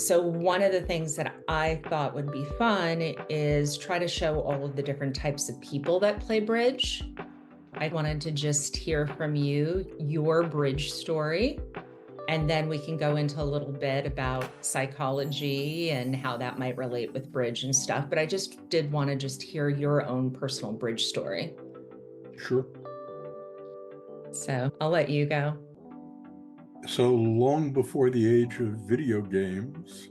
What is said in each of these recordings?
So one of the things that I thought would be fun is try to show all of the different types of people that play bridge. I wanted to just hear from you, your bridge story, and then we can go into a little bit about psychology and how that might relate with bridge and stuff. But I just did want to just hear your own personal bridge story. Sure. So I'll let you go. So long before the age of video games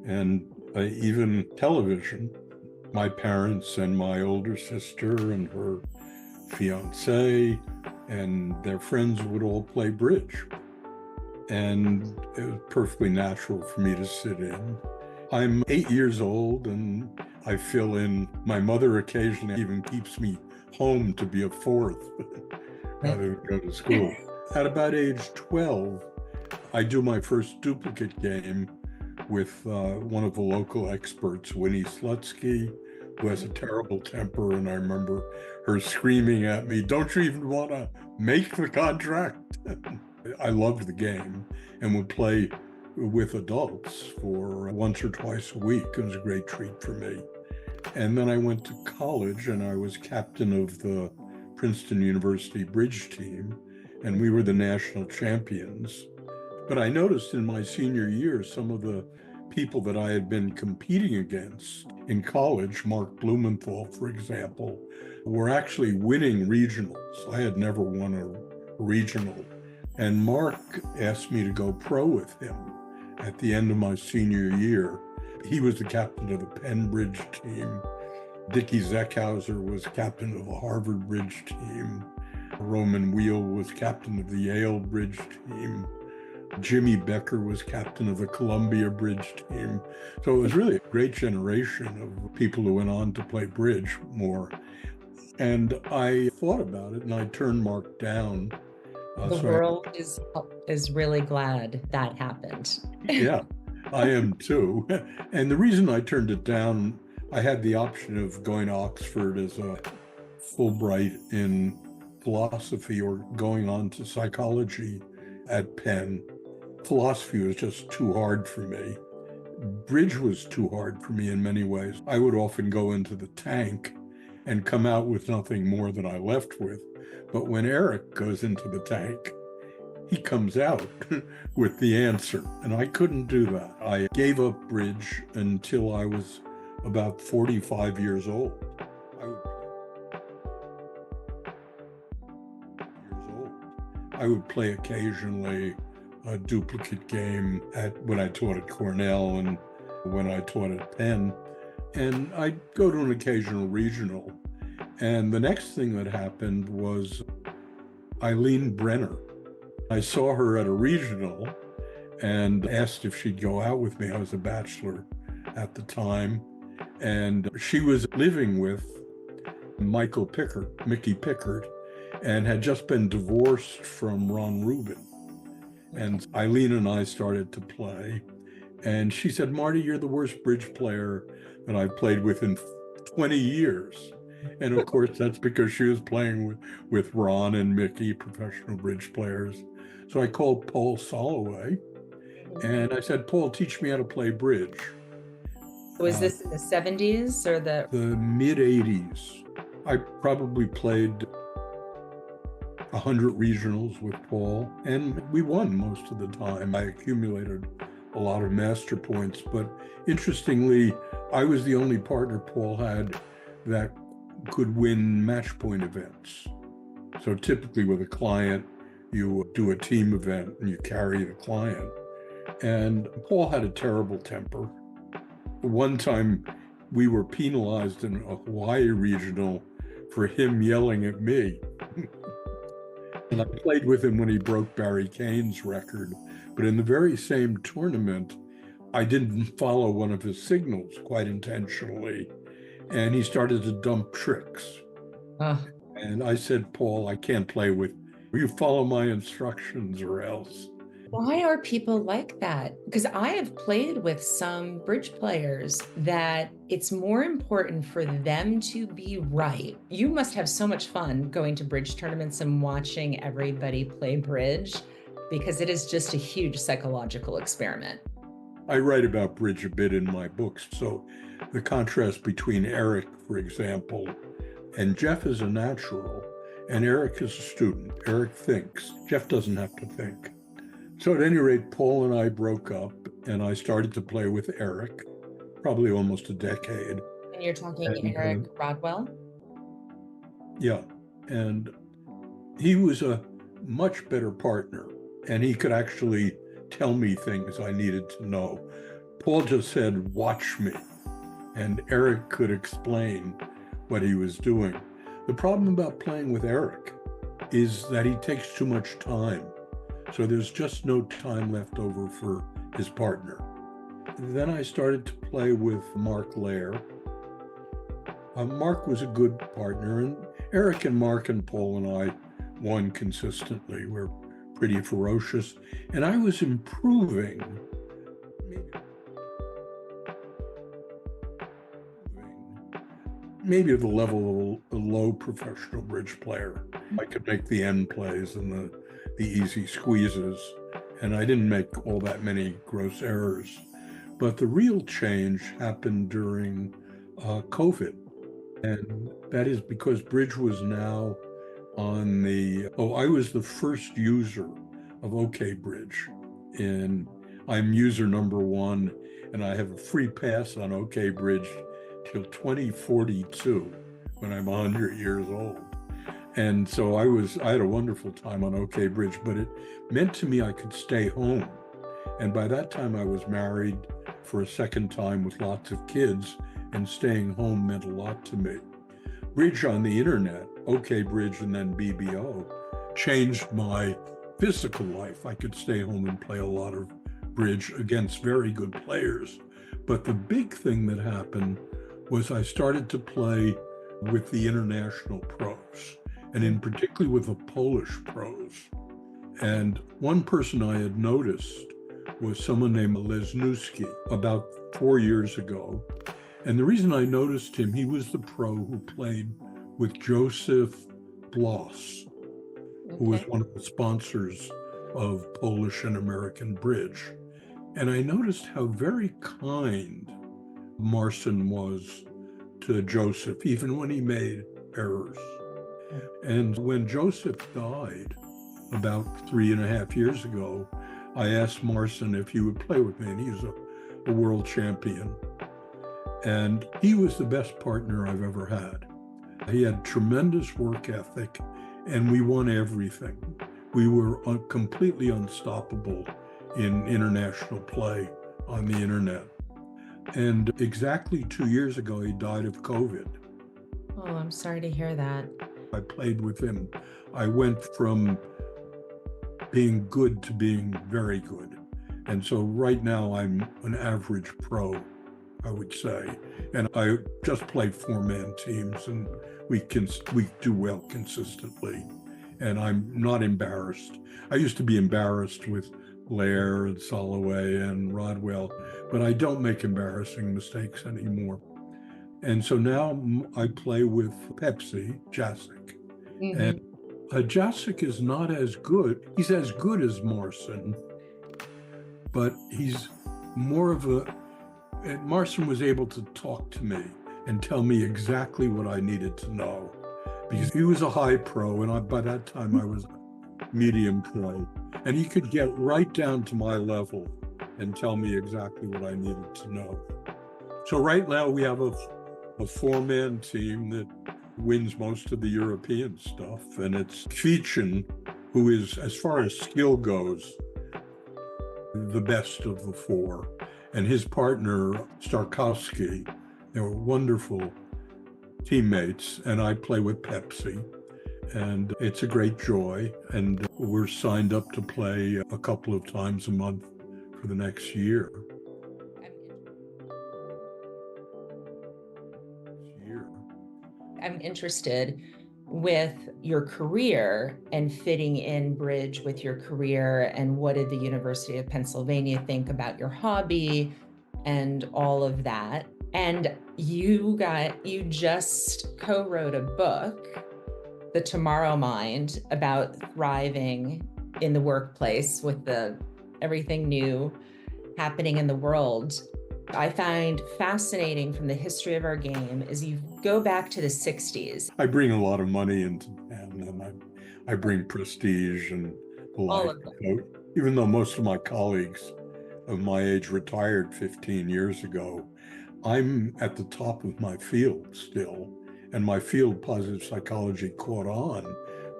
and even television, my parents and my older sister and her fiance and their friends would all play bridge. And it was perfectly natural for me to sit in. I'm 8 years old and I fill in. My mother occasionally even keeps me home to be a fourth rather than go to school. At about age 12, I do my first duplicate game with one of the local experts, Winnie Slutsky, who has a terrible temper. And I remember her screaming at me, "Don't you even want to make the contract?" I loved the game and would play with adults for once or twice a week. It was a great treat for me. And then I went to college and I was captain of the Princeton University bridge team, and we were the national champions. But I noticed in my senior year, some of the people that I had been competing against in college, Mark Blumenthal, for example, were actually winning regionals. I had never won a regional. And Mark asked me to go pro with him at the end of my senior year. He was the captain of the Penn Bridge team. Dickie Zeckhauser was captain of the Harvard Bridge team. Roman Wheel was captain of the Yale Bridge team. Jimmy Becker was captain of the Columbia Bridge team. So it was really a great generation of people who went on to play bridge more. And I thought about it and I turned Mark down. The world is really glad that happened. Yeah, I am too. And the reason I turned it down, I had the option of going to Oxford as a Fulbright in philosophy or going on to psychology at Penn. Philosophy was just too hard for me. Bridge was too hard for me in many ways. I would often go into the tank and come out with nothing more than I left with. But when Eric goes into the tank, he comes out with the answer. And I couldn't do that. I gave up bridge until I was about 45 years old. I would play occasionally a duplicate game when I taught at Cornell and when I taught at Penn. And I'd go to an occasional regional. And the next thing that happened was Eileen Brenner. I saw her at a regional and asked if she'd go out with me. I was a bachelor at the time. And she was living with Mickey Pickard, and had just been divorced from Ron Rubin. And Eileen and I started to play. And she said, "Marty, you're the worst bridge player that I've played with in 20 years. And of course, that's because she was playing with Ron and Mickey, professional bridge players. So I called Paul Soloway and I said, "Paul, teach me how to play bridge." Was this in the 70s or the mid 80s? I probably played 100 regionals with Paul, and we won most of the time. I accumulated a lot of master points, but interestingly, I was the only partner Paul had that could win match point events. So typically with a client, you do a team event and you carry the client. And Paul had a terrible temper. One time we were penalized in a Hawaii regional for him yelling at me. And I played with him when he broke Barry Kane's record. But in the very same tournament, I didn't follow one of his signals quite intentionally. And he started to dump tricks. And I said, "Paul, I can't play with you. Follow my instructions or else." Why are people like that? Because I have played with some bridge players that it's more important for them to be right. You must have so much fun going to bridge tournaments and watching everybody play bridge, because it is just a huge psychological experiment. I write about bridge a bit in my books. So the contrast between Eric, for example, and Jeff is a natural, and Eric is a student. Eric thinks. Jeff doesn't have to think. So at any rate, Paul and I broke up, and I started to play with Eric, probably almost a decade. And you're talking And Eric Rodwell? yeah, and he was a much better partner, and he could actually tell me things I needed to know. Paul just said, "Watch me," and Eric could explain what he was doing. The problem about playing with Eric is that he takes too much time. So there's just no time left over for his partner. Then I started to play with Mark Lair. Mark was a good partner, and Eric and Mark and Paul and I won consistently. We're pretty ferocious, and I was improving. Maybe at the level of a low professional bridge player. I could make the end plays and the easy squeezes, and I didn't make all that many gross errors. But the real change happened during COVID, and that is because bridge was now on I was the first user of OK Bridge, and I'm user number 1, and I have a free pass on OK Bridge till 2042 when I'm 100 years old. And so I had a wonderful time on OK Bridge, but it meant to me I could stay home. And by that time I was married for a second time with lots of kids, and staying home meant a lot to me. Bridge on the internet, OK Bridge and then BBO, changed my physical life. I could stay home and play a lot of bridge against very good players. But the big thing that happened was I started to play with the international pros, and in particular with the Polish pros. And one person I had noticed was someone named Lesniewski about 4 years ago. And the reason I noticed him, he was the pro who played with Joseph Bloss, who was one of the sponsors of Polish and American bridge. And I noticed how very kind Marcin was to Joseph, even when he made errors. And when Joseph died about 3.5 years ago, I asked Marcin if he would play with me, and he's a world champion. And he was the best partner I've ever had. He had tremendous work ethic, and we won everything. We were completely unstoppable in international play on the internet. And exactly 2 years ago, he died of COVID. Oh, I'm sorry to hear that. I played with him. I went from being good to being very good. And so right now I'm an average pro, I would say. And I just play 4-man teams, and we do well consistently. And I'm not embarrassed. I used to be embarrassed with Lair and Soloway and Rodwell, but I don't make embarrassing mistakes anymore. And so now I play with Pepsi, Jacek. Mm-hmm. And Jacek is not as good. He's as good as Marcin, but he's more of Marcin was able to talk to me and tell me exactly what I needed to know, because he was a high pro, and by that time I was medium pro, and he could get right down to my level and tell me exactly what I needed to know. So right now we have a 4-man team that wins most of the European stuff, and it's Kwiecien, who is, as far as skill goes, the best of the 4, and his partner Starkowski. They were wonderful teammates, and I play with Pepsi, and it's a great joy. And we're signed up to play a couple of times a month for the next year. I'm interested with your career and fitting in bridge with your career, and what did the University of Pennsylvania think about your hobby and all of that. And you just co-wrote a book, The Tomorrow Mind, about thriving in the workplace with everything new happening in the world. I find fascinating from the history of our game is you go back to the 60s. I bring a lot of money into town, and I bring prestige and the All like. of them. So even though most of my colleagues of my age retired 15 years ago, I'm at the top of my field still. And my field, positive psychology, caught on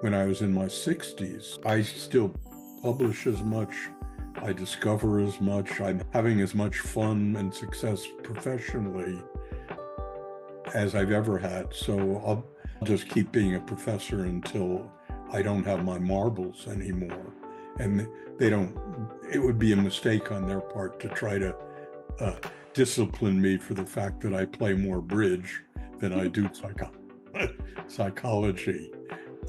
when I was in my 60s. I still publish as much. I discover as much. I'm having as much fun and success professionally as I've ever had. So I'll just keep being a professor until I don't have my marbles anymore. And it would be a mistake on their part to try to discipline me for the fact that I play more bridge than I do psychology.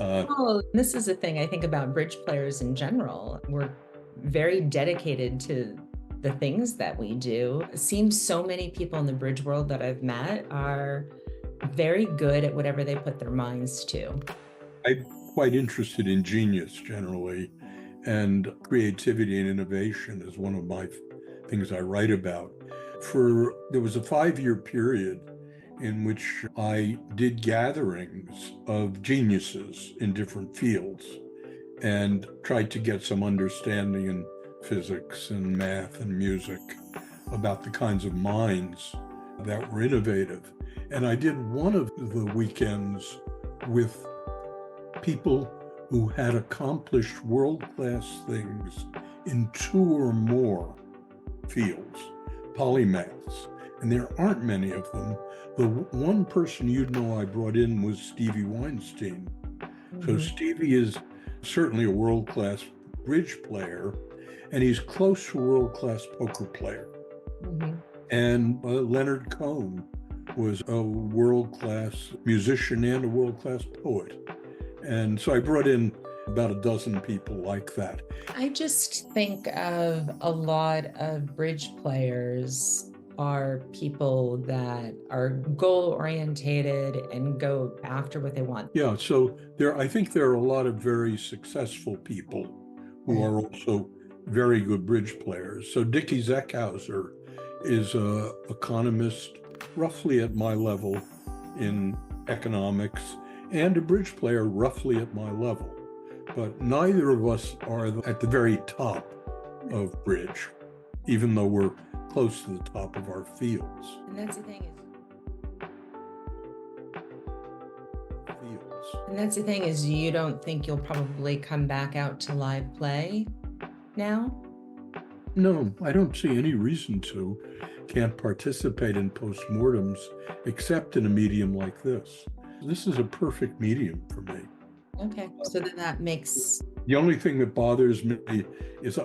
Oh, this is a thing I think about bridge players in general. We're very dedicated to the things that we do. It seems so many people in the bridge world that I've met are very good at whatever they put their minds to. I'm quite interested in genius generally, and creativity and innovation is one of my things I write about. There was a 5-year period in which I did gatherings of geniuses in different fields and tried to get some understanding in physics and math and music about the kinds of minds that were innovative. And I did one of the weekends with people who had accomplished world-class things in 2 or more fields, polymaths, and there aren't many of them. The one person you'd know I brought in was Stevie Weinstein. So Stevie is certainly a world-class bridge player, and he's close to a world-class poker player. And Leonard Cohen was a world-class musician and a world-class poet. And so I brought in about a dozen people like that. I just think of a lot of bridge players are people that are goal orientated and go after what they want. Yeah, so I think there are a lot of very successful people who are also very good bridge players. So Dickie Zeckhauser is an economist roughly at my level in economics and a bridge player roughly at my level. But neither of us are at the very top of bridge, even though we're close to the top of our fields. And that's the thing is you don't think you'll probably come back out to live play now? No, I don't see any reason to. Can't participate in postmortems except in a medium like this. This is a perfect medium for me. Okay, so then that makes... The only thing that bothers me is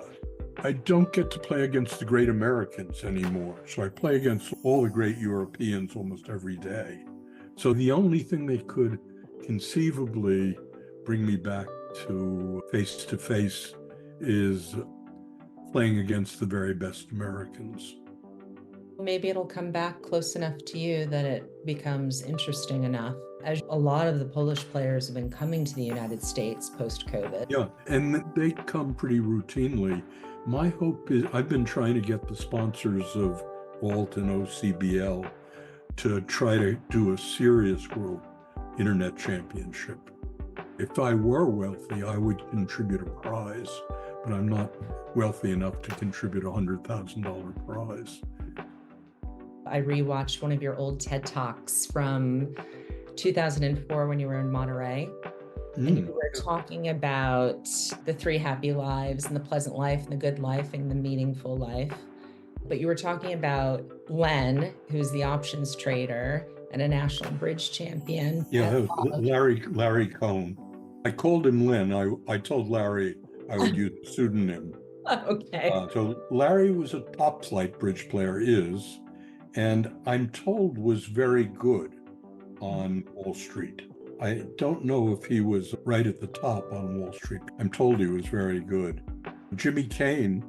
I don't get to play against the great Americans anymore. So I play against all the great Europeans almost every day. So the only thing that could conceivably bring me back to face is playing against the very best Americans. Maybe it'll come back close enough to you that it becomes interesting enough. As a lot of the Polish players have been coming to the United States post-COVID. Yeah, and they come pretty routinely. My hope is I've been trying to get the sponsors of Vault and OCBL to try to do a serious world internet championship. If I were wealthy, I would contribute a prize, but I'm not wealthy enough to contribute a $100,000 prize. I rewatched one of your old TED Talks from 2004 when you were in Monterey. And you were talking about the 3 happy lives and the pleasant life and the good life and the meaningful life. But you were talking about Len, who's the options trader and a national bridge champion. Yeah, that was Larry Cohn. I called him Len. I told Larry I would use a pseudonym. Okay. So Larry was a top flight bridge player, and I'm told was very good on Wall Street. I don't know if he was right at the top on Wall Street. I'm told he was very good. Jimmy Kane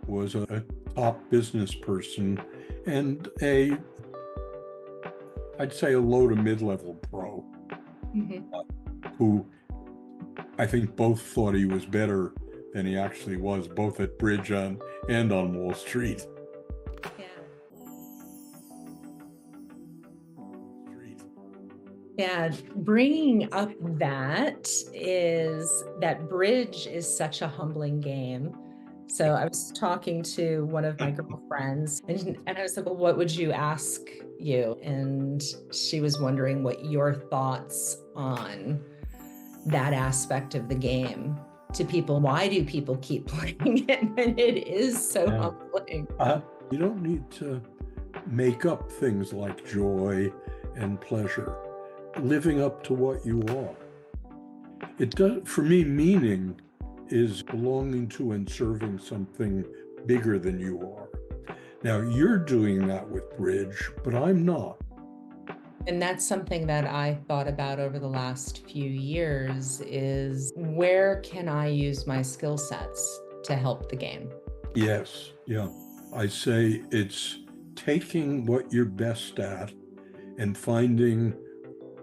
was a top business person and I'd say a low to mid-level pro, who I think both thought he was better than he actually was, both at bridge and on Wall Street. Yeah, bringing up that bridge is such a humbling game. So I was talking to one of my girlfriends and I was like, well, what would you ask you? And she was wondering what your thoughts on that aspect of the game to people. Why do people keep playing it when it is so Yeah. humbling? You don't need to make up things like joy and pleasure. Living up to what you are. It does, for me, meaning is belonging to and serving something bigger than you are. Now, you're doing that with bridge, but I'm not. And that's something that I thought about over the last few years is where can I use my skill sets to help the game? Yes, yeah. I say it's taking what you're best at and finding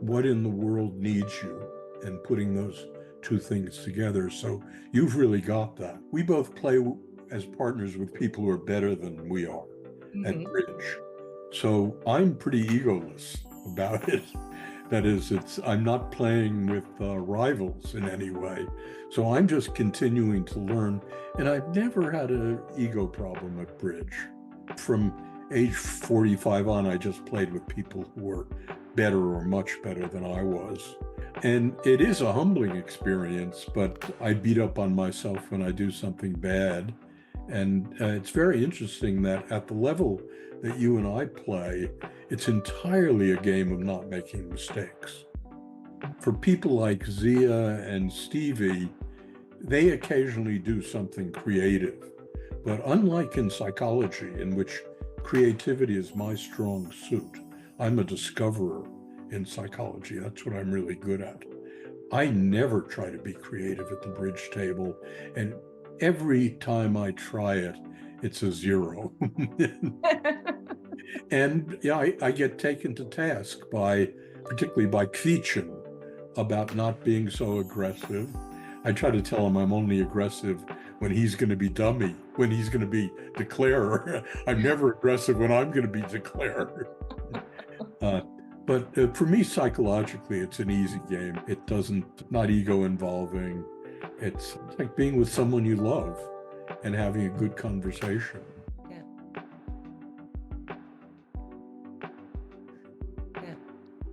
what in the world needs you and putting those two things together. So you've really got that. We both play as partners with people who are better than we are at bridge. So I'm pretty egoless about it. That is, I'm not playing with rivals in any way. So I'm just continuing to learn. And I've never had an ego problem at bridge. From age 45 on, I just played with people who were better or much better than I was. And it is a humbling experience, but I beat up on myself when I do something bad. And it's very interesting that at the level that you and I play, it's entirely a game of not making mistakes. For people like Zia and Stevie, they occasionally do something creative. But unlike in psychology, in which creativity is my strong suit, I'm a discoverer in psychology. That's what I'm really good at. I never try to be creative at the bridge table. And every time I try it, it's a zero. And yeah, I get taken to task particularly by Kvichen, about not being so aggressive. I try to tell him I'm only aggressive when he's going to be dummy, when he's going to be declarer. I'm never aggressive when I'm going to be declarer. But for me, psychologically, it's an easy game. It not ego involving. It's like being with someone you love and having a good conversation. Yeah. Yeah.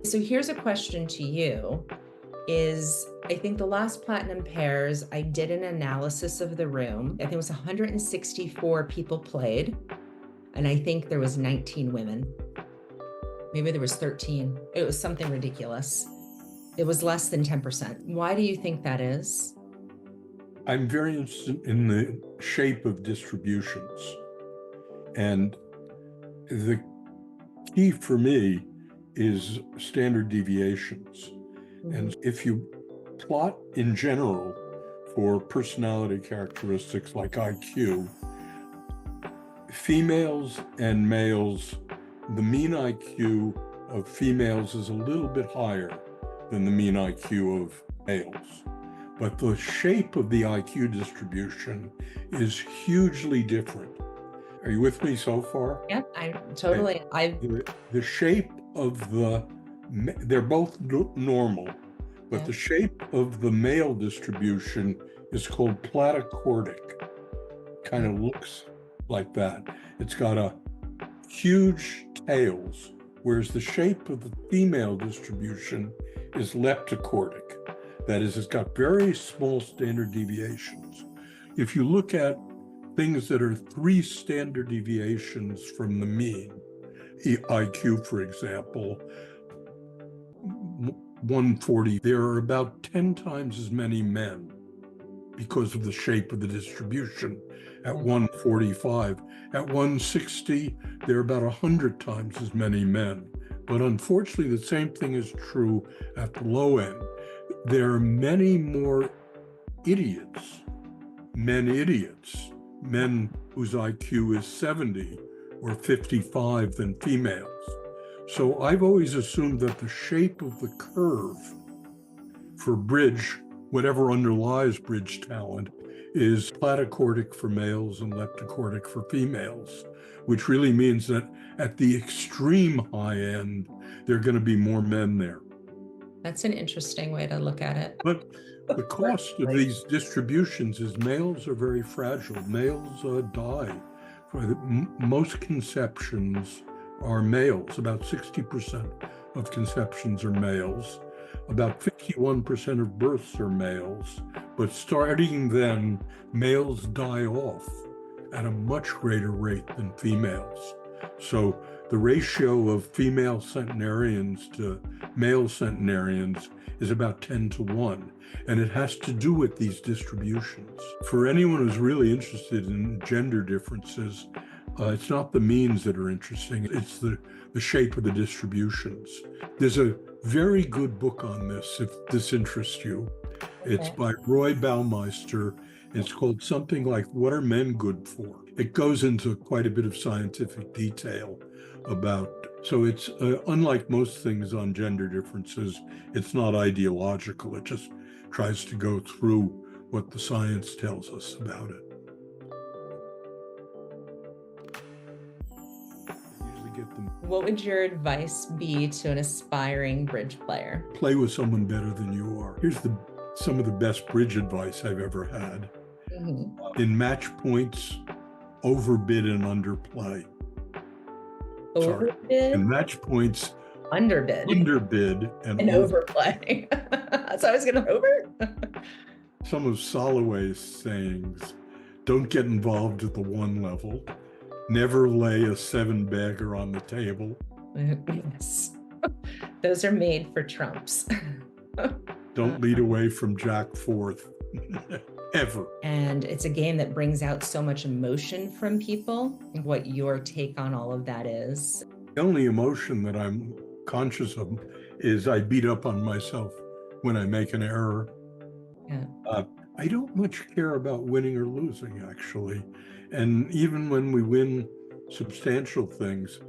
So here's a question to you is I think the last Platinum Pairs, I did an analysis of the room. I think it was 164 people played, and I think there was 19 women. Maybe there was 13. It was something ridiculous. It was less than 10%. Why do you think that is? I'm very interested in the shape of distributions. And the key for me is standard deviations. And if you plot in general for personality characteristics like IQ, females and males, the mean IQ of females is a little bit higher than the mean IQ of males. But the shape of the IQ distribution is hugely different. Are you with me so far? Yeah, totally. The shape of they're both normal, but the shape of the male distribution is called platychordic. Kind of looks like that. It's got a huge tails, whereas the shape of the female distribution is leptochordic. That is, it's got very small standard deviations. If you look at things that are 3 standard deviations from the mean, IQ, for example, 140, there are about 10 times as many men because of the shape of the distribution at 145. At 160, there are about 100 times as many men. But unfortunately, the same thing is true at the low end. There are many more idiots, men whose IQ is 70 or 55 than females. So I've always assumed that the shape of the curve for bridge, whatever underlies bridge talent, is platychordic for males and leptochordic for females, which really means that at the extreme high end, there are going to be more men there. That's an interesting way to look at it. But the cost of these distributions is males are very fragile. Males die. Most conceptions are males. About 60% of conceptions are males. About 51% of births are males. But starting then, males die off at a much greater rate than females. So the ratio of female centenarians to male centenarians is about 10 to 1. And it has to do with these distributions. For anyone who's really interested in gender differences, it's not the means that are interesting, it's the shape of the distributions. There's a very good book on this, if this interests you. It's by Roy Baumeister. It's called something like What Are Men Good For? It goes into quite a bit of scientific detail about, so it's unlike most things on gender differences, it's not ideological. It just tries to go through what the science tells us about it. What would your advice be to an aspiring bridge player? Play with someone better than you are. Here's some of the best bridge advice I've ever had. In match points, overbid and underplay. Overbid? In match points, underbid and overplay. So I was going to over? Some of Soloway's sayings: don't get involved at the 1 level. Never lay a 7-bagger on the table. Yes. Those are made for trumps. Don't lead away from Jack 4th. Ever. And it's a game that brings out so much emotion from people. What your take on all of that is? The only emotion that I'm conscious of is I beat up on myself when I make an error. Yeah. I don't much care about winning or losing, actually. And even when we win substantial things,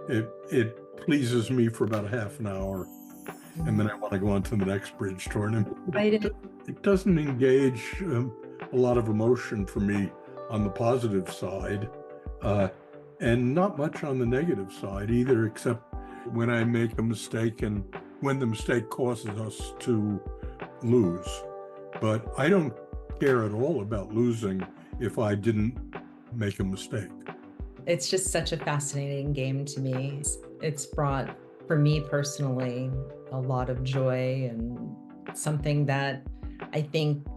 it pleases me for about half an hour. And then I want to go on to the next bridge tournament. Right. It doesn't engage a lot of emotion for me on the positive side, and not much on the negative side either, except when I make a mistake and when the mistake causes us to lose. But I don't care at all about losing if I didn't make a mistake. It's just such a fascinating game to me. It's brought, for me personally, a lot of joy, and something that I think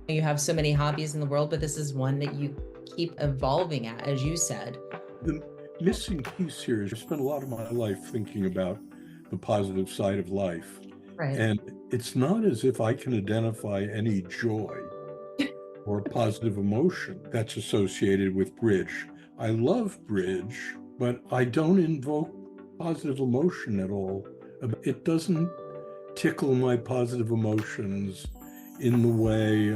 you have so many hobbies in the world, but this is one that you keep evolving at, as you said. The missing piece here is I spent a lot of my life thinking about the positive side of life. Right. And it's not as if I can identify any joy or positive emotion that's associated with bridge. I love bridge, but I don't invoke positive emotion at all. It doesn't tickle my positive emotions in the way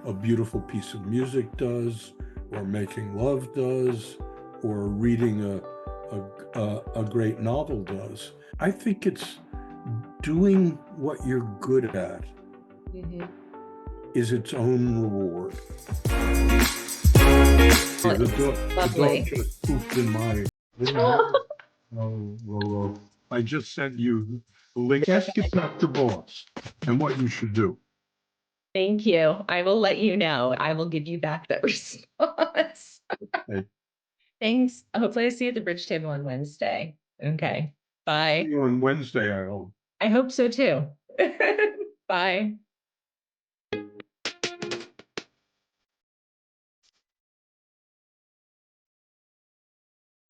a beautiful piece of music does, or making love does, or reading a great novel does. I think it's doing what you're good at is its own reward. The dog just pooped in my... I just sent you the link. Ask it Dr. Boss and what you should do. Thank you. I will let you know. I will give you back that response. Okay. Thanks. Hopefully I see you at the bridge table on Wednesday. Okay. Bye. See you on Wednesday, I hope. I hope so too. Bye.